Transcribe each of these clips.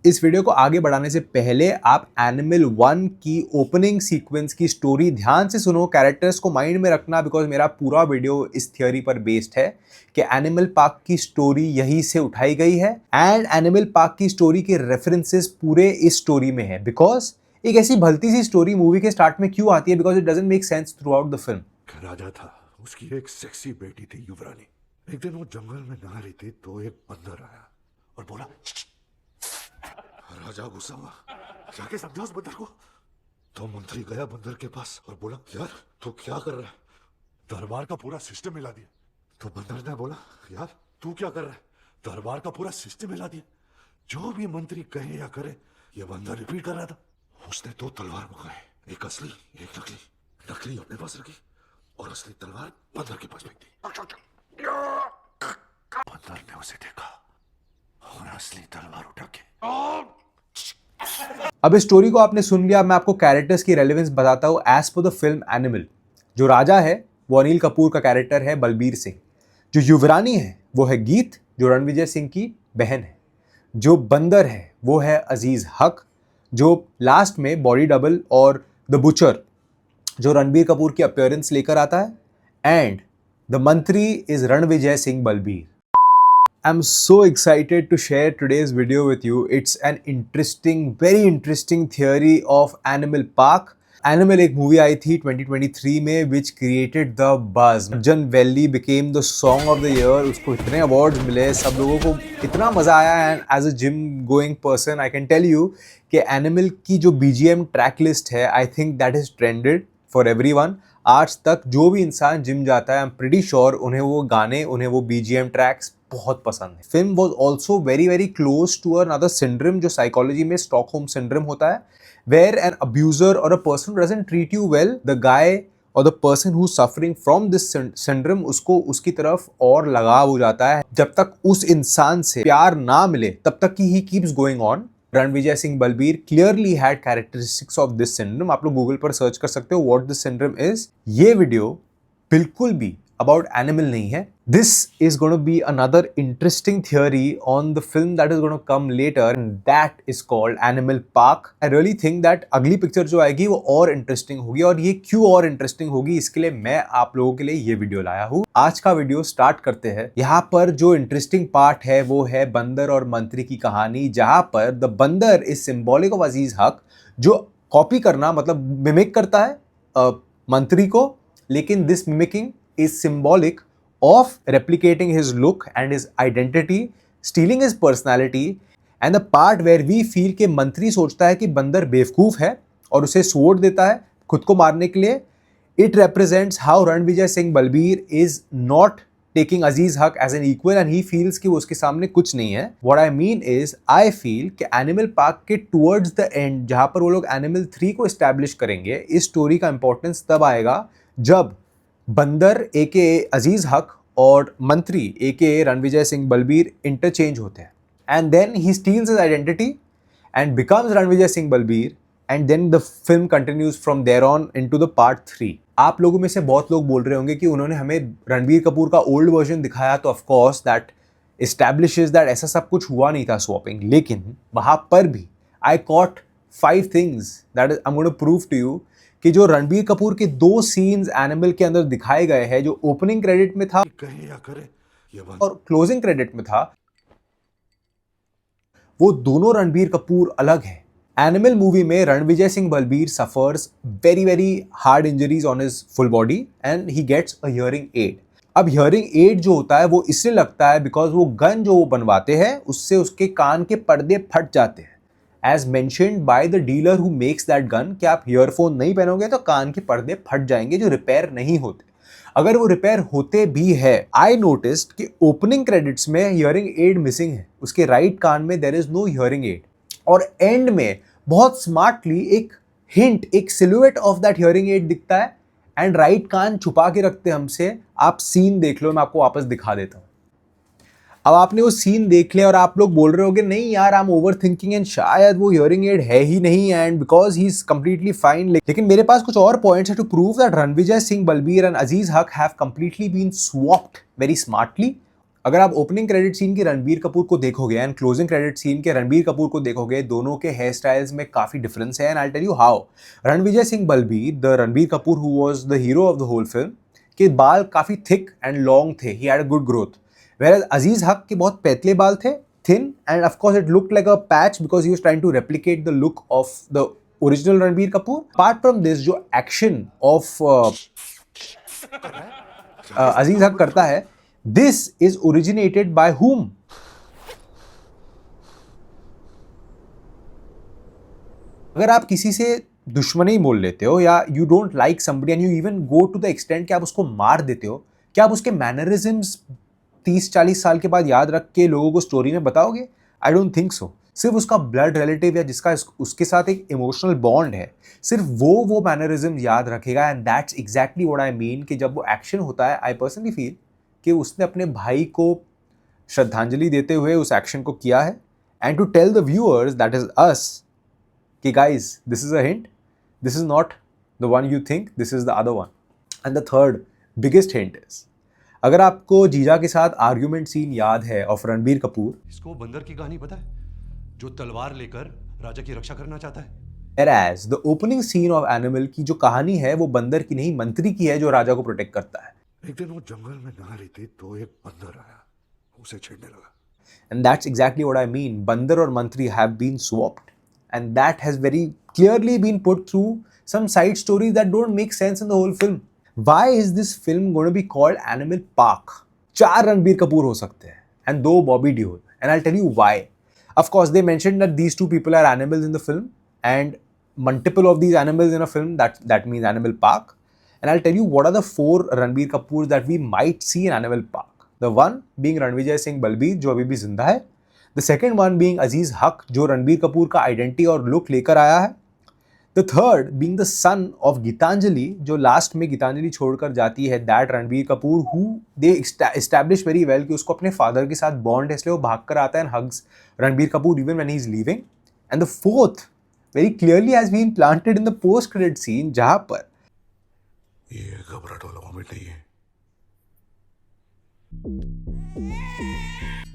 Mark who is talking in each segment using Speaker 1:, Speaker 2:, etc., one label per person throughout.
Speaker 1: इस वीडियो को आगे बढ़ाने से पहले आप एनिमल 1 की ओपनिंग सीक्वेंस की स्टोरी ध्यान से सुनो, कैरेक्टर्स को माइंड में रखना, बिकॉज मेरा पूरा वीडियो इस थियोरी पर बेस्ड है कि एनिमल पार्क की स्टोरी यहीं से उठाई गई है एंड एनिमल पार्क की स्टोरी के रेफरेंसेस पूरे इस स्टोरी में है। बिकॉज एक ऐसी भलती सी स्टोरी मूवी के स्टार्ट में क्यों आती है? Because it doesn't make sense throughout the film.
Speaker 2: राजा था, उसकी एक सेक्सी बेटी थी युवरानी। एक दिन वो जंगल में नहा रही थी तो एक बंदर आया और बोला, राजा गुस्सा हुआ, जाके समझा उस बंदर को। तो मंत्री गया बंदर के पास और बोला, यार तू क्या कर रहा है? दरबार का पूरा सिस्टम हिला दिया। तो बंदर ने बोला, यार तू क्या कर रहा है? दरबार का पूरा सिस्टम हिला दिया। जो भी मंत्री कहे या करे, ये बंदर रिपीट कर रहा था। उसने 2 तलवार मंगाए, एक असली एक नकली। नकली अपने पास रखी और असली तलवार बंदर के पास फेंक दी। बंदर ने उसे देखा और असली तलवार उठा के।
Speaker 1: अब इस स्टोरी को आपने सुन लिया, मैं आपको कैरेक्टर्स की रेलेवेंस बताता हूँ। As per the film animal, जो राजा है वो अनिल कपूर का कैरेक्टर है बलबीर सिंह। जो युवरानी है वो है गीत, जो रणविजय सिंह की बहन है। जो बंदर है वो है अजीज हक, जो लास्ट में बॉडी डबल और द बुचर जो रणबीर कपूर की अपीयरेंस लेकर आता है। एंड द मंत्री is Ranvijay Singh Balbir. I'm so excited to share today's video with you. It's an interesting, very interesting theory of Animal Park. Animal एक मूवी आई थी 2023 में which created the buzz. Arjun valley became the song of the year. उसको इतने awards मिले, सब लोगों को इतना मजा आया। and as a gym going person I can tell you कि Animal की जो BGM track list है, I think that is trended for everyone. आज तक जो भी इंसान जिम जाता है, आई एम प्रीटी श्योर उन्हें वो गाने, उन्हें वो बीजीएम ट्रैक्स बहुत पसंद है। Film was also very very close to another syndrome, जो साइकोलॉजी में स्टॉकहोम सिंड्रोम होता है, वेयर एन अब्यूजर और a person doesn't treat you well, the guy और the person who suffering from this syndrome, उसको उसकी तरफ और लगाव हो जाता है। जब तक उस इंसान से प्यार ना मिले तब तक की he keeps going on. Ranvijay Singh Balbir clearly had characteristics of this syndrome. आप लोग गूगल पर सर्च कर सकते हो what this syndrome is. ये वीडियो बिल्कुल भी about animal नहीं है. This is going to be another interesting theory on the film that is going to come later, and that is called Animal Park. I really think that अगली picture जो आएगी वो और interesting होगी, और ये क्यों और इंटरेस्टिंग होगी इसके लिए मैं आप लोगों के लिए ये वीडियो लाया हूँ। आज का वीडियो स्टार्ट करते हैं। यहाँ पर जो इंटरेस्टिंग पार्ट है वो है बंदर और मंत्री की कहानी, जहाँ पर द बंदर इज सिंबॉलिक ऑफ अजीज हक, जो कॉपी करना मतलब मिमिक करता है मंत्री को, लेकिन this mimicking is symbolic of replicating his look and his identity, stealing his personality, and the part where we feel कि मंत्री सोचता है कि बंदर बेवकूफ है और उसे स्वॉर्ड देता है खुद को मारने के लिए। It represents how Ranvijay Singh Balbir is not taking अजीज हक as an equal and he feels कि वो उसके सामने कुछ नहीं है। What I mean is, I feel कि एनिमल पार्क के towards the end, जहाँ पर वो लोग एनिमल 3 को establish करेंगे, इस स्टोरी का इंपॉर्टेंस तब आएगा जब बंदर एके अजीज हक और मंत्री एके रणविजय सिंह बलबीर इंटरचेंज होते हैं, and then he steals his identity and becomes Ranvijay Singh Balbir, and then the film continues from there on into the part 3। आप लोगों में से बहुत लोग बोल रहे होंगे कि उन्होंने हमें रणबीर कपूर का ओल्ड वर्जन दिखाया, तो of course that establishes that ऐसा सब कुछ हुआ नहीं था स्वैपिंग, लेकिन वहां पर भी I caught 5 things that I am going to prove to you कि जो रणबीर कपूर के 2 सीन्स एनिमल के अंदर दिखाए गए हैं, जो ओपनिंग क्रेडिट में था
Speaker 2: कहे या करे, ये
Speaker 1: और क्लोजिंग क्रेडिट में था, वो दोनों रणबीर कपूर अलग है। एनिमल मूवी में Ranvijay Singh Balbir suffers very very hard injuries on his full body and he gets a hearing aid. अब हियरिंग एड जो होता है वो इसलिए लगता है बिकॉज वो गन जो वो बनवाते हैं उससे उसके कान के पर्दे फट जाते हैं, as mentioned by the dealer who makes that gun, कि आप ईयरफोन नहीं पहनोगे तो कान के पर्दे फट जाएंगे, जो रिपेयर नहीं होते। अगर वो रिपेयर होते भी है, आई नोटिस्ड कि ओपनिंग क्रेडिट्स में हियरिंग एड मिसिंग है, उसके राइट कान में there is no hearing aid, और एंड में बहुत स्मार्टली एक हिंट, एक silhouette of that hearing aid दिखता है, एंड राइट कान छुपा के रखते हमसे। आप सीन देख लो, मैं आपको वापस दिखा देता हूँ। अब आपने वो सीन देख लिया और आप लोग बोल रहे होगे नहीं यार, I am over thinking and शायद वो हियरिंग एड है ही नहीं, and because he is completely fine. लेकिन मेरे पास कुछ और पॉइंट्स है to prove that Ranvijay Singh Balbir and Aziz Haq have completely been swapped very smartly. अगर आप ओपनिंग क्रेडिट सीन के रणबीर कपूर को देखोगे एंड क्लोजिंग क्रेडिट सीन के रणबीर कपूर को देखोगे, दोनों के हेयर स्टाइल्स में काफी डिफरेंस है and I tell you how. Ranvijay Singh Balbir, the Ranbir Kapoor who was the hero of the whole film, के बाल काफी थिक एंड लॉन्ग थे, he had a good growth. Where Aziz Haq के बहुत पतले बाल थे, thin, and of course it looked like a patch because he was trying to replicate the look of the original Ranbir Kapoor. Apart from this, जो action of अजीज हक करता है, this is originated by whom? अगर आप किसी से दुश्मनी मोल लेते हो या you don't like somebody and you even go to the extent कि आप उसको मार देते हो, क्या आप उसके मैनरिज्म्स 30-40 साल के बाद याद रख के लोगों को स्टोरी में बताओगे? I don't think so. सिर्फ उसका ब्लड रिलेटिव या जिसका उसके साथ एक इमोशनल बॉन्ड है, सिर्फ वो मैनरिज्म याद रखेगा। And that's exactly what I mean कि जब वो एक्शन होता है, आई पर्सनली फील कि उसने अपने भाई को श्रद्धांजलि देते हुए उस एक्शन को किया है। And to tell the viewers, that is us, कि guys this is a hint, this is not the one you think, this is the other one. And the third biggest hint is, अगर आपको जीजा के साथ argument scene याद है of Ranbir Kapoor,
Speaker 3: इसको बंदर की कहानी पता है जो तलवार लेकर राजा की रक्षा करना चाहता है।
Speaker 1: whereas the opening scene of animal की जो कहानी है वो बंदर की नहीं, मंत्री की है जो राजा को प्रोटेक्ट करता है।
Speaker 2: एक दिन वो जंगल में नहा रही थी तो एक बंदर आया, उसे छेड़ने लगा।
Speaker 1: And that's exactly what I mean. Bandar or Mantri have been swapped. And that has very clearly been put through some side stories that don't make sense in the whole film. Why is this film going to be called Animal Park? 4 Ranbir Kapoor हो सकते हैं and 2 Bobby Deol. And I'll tell you why. Of course, they mentioned that these 2 people are animals in the film, and multiple of these animals in a film, that means Animal Park. And I'll tell you what are the 4 Ranbir Kapoors that we might see in Animal Park. The one being Ranvijay Singh Balbir जो अभी भी जिंदा है, the second one being अजीज हक जो रणबीर कपूर का identity और look लेकर आया है, the third being the son of Geetanjali जो लास्ट में गीतांजलि छोड़कर जाती है, that Ranbir Kapoor who they establish very well कि उसको अपने फादर के साथ बॉन्ड है, इसलिए वो भाग कर आता है and hugs Ranbir Kapoor even when he is leaving. And the fourth very clearly has been planted in the post credit scene, जहां पर
Speaker 2: ये घबराहट वाला मोमेंट नहीं है।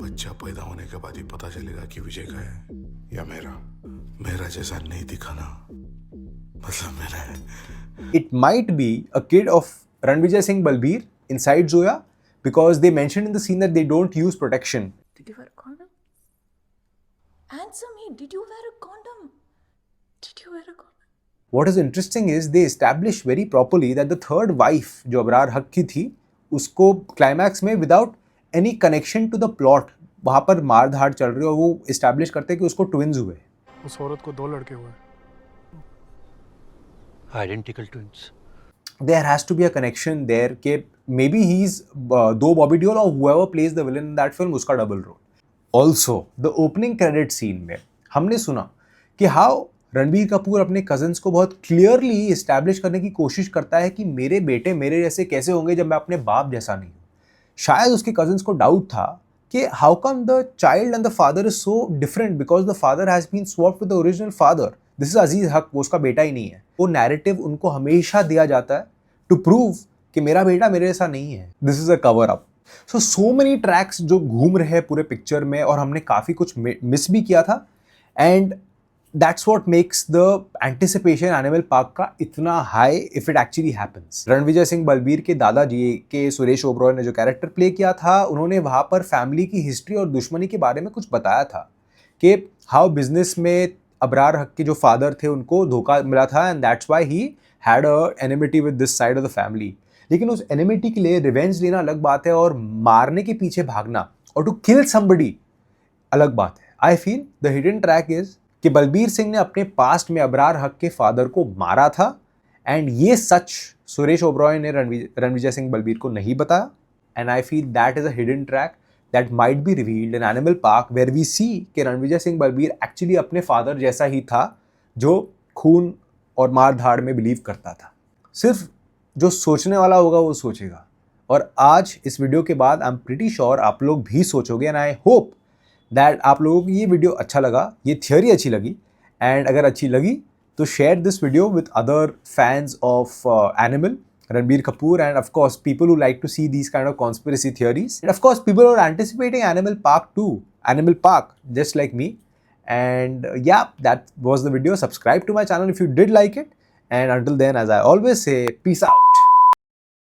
Speaker 2: बच्चा पैदा होने के बाद ही पता चलेगा कि विजय का है या मेरा जैसा नहीं दिखाना, मतलब मेरा है।
Speaker 1: it might be a kid of Ranvijay Singh Balbir inside Zoya, because they mentioned in the scene that they don't use protection.
Speaker 4: Did you wear a condom? Answer me, did you wear a condom? Did you wear a condom?
Speaker 1: What is interesting is they establish very properly that the third wife जो अबरार हक की थी, उसको climax में without any connection to the plot वहाँ पर मार धाड़ चल रही है और वो इस्टेब्लिश करते हैं कि उसको ट्विंस हुए।
Speaker 5: उस औरत को 2 लड़के हुए।
Speaker 3: Identical twins.
Speaker 1: There has to be a connection there कि maybe he's दो बॉबी डियोल और whoever plays the villain in that film उसका double role. Also the opening credit scene में हमने सुना कि हाउ रणबीर कपूर अपने कजन्स को बहुत क्लियरली इस्टेब्लिश करने की कोशिश करता है कि मेरे बेटे मेरे जैसे कैसे होंगे जब मैं अपने बाप जैसा नहीं हूँ। शायद उसके कजन्स को डाउट था कि how come the child and the father is so different because the father has been swapped with the original father. This is Aziz Haq, वो उसका बेटा ही नहीं है। वो नैरेटिव उनको हमेशा दिया जाता है टू प्रूव कि मेरा बेटा मेरे जैसा नहीं है। This is a cover up. So many tracks जो घूम रहे हैं पूरे पिक्चर में और हमने काफ़ी कुछ मिस भी किया था, and that's what makes the anticipation animal park का इतना high if it actually happens. Ranvijay Singh Balbir के दादाजी के सुरेश ओबरॉय ने जो कैरेक्टर प्ले किया था, उन्होंने वहाँ पर फैमिली की हिस्ट्री और दुश्मनी के बारे में कुछ बताया था कि हाउ बिजनेस में अबरार हक के जो फादर थे उनको धोखा मिला था and that's why he had a enmity with this side of the family. लेकिन उस एनिमिटी के लिए रिवेंज लेना अलग बात है और मारने के पीछे भागना और टू किल समबडी अलग बात है। I feel the hidden track is कि बलबीर सिंह ने अपने पास्ट में अबरार हक के फादर को मारा था एंड ये सच सुरेश ओबरॉय ने रणविजय सिंह बलबीर को नहीं बताया। And I feel that is a hidden track that might be revealed in animal park where we see कि रणविजय सिंह बलबीर एक्चुअली अपने फादर जैसा ही था जो खून और मार धाड़ में बिलीव करता था। सिर्फ जो सोचने वाला होगा वो सोचेगा। और आज इस वीडियो के बाद आई एम प्रीटी श्योर आप लोग भी सोचोगे एंड आई होप दैट आप लोगों को ये वीडियो अच्छा लगा, ये थियोरी अच्छी लगी, एंड अगर अच्छी लगी तो share this video with other fans of animal Ranbir Kapoor, and of course, people who like to see these kind of conspiracy theories. And of course, people who are anticipating Animal Park 2, Animal Park, just like me. And yeah, that was the video. Subscribe to my channel if you did like it. And until then, as I always say, peace out.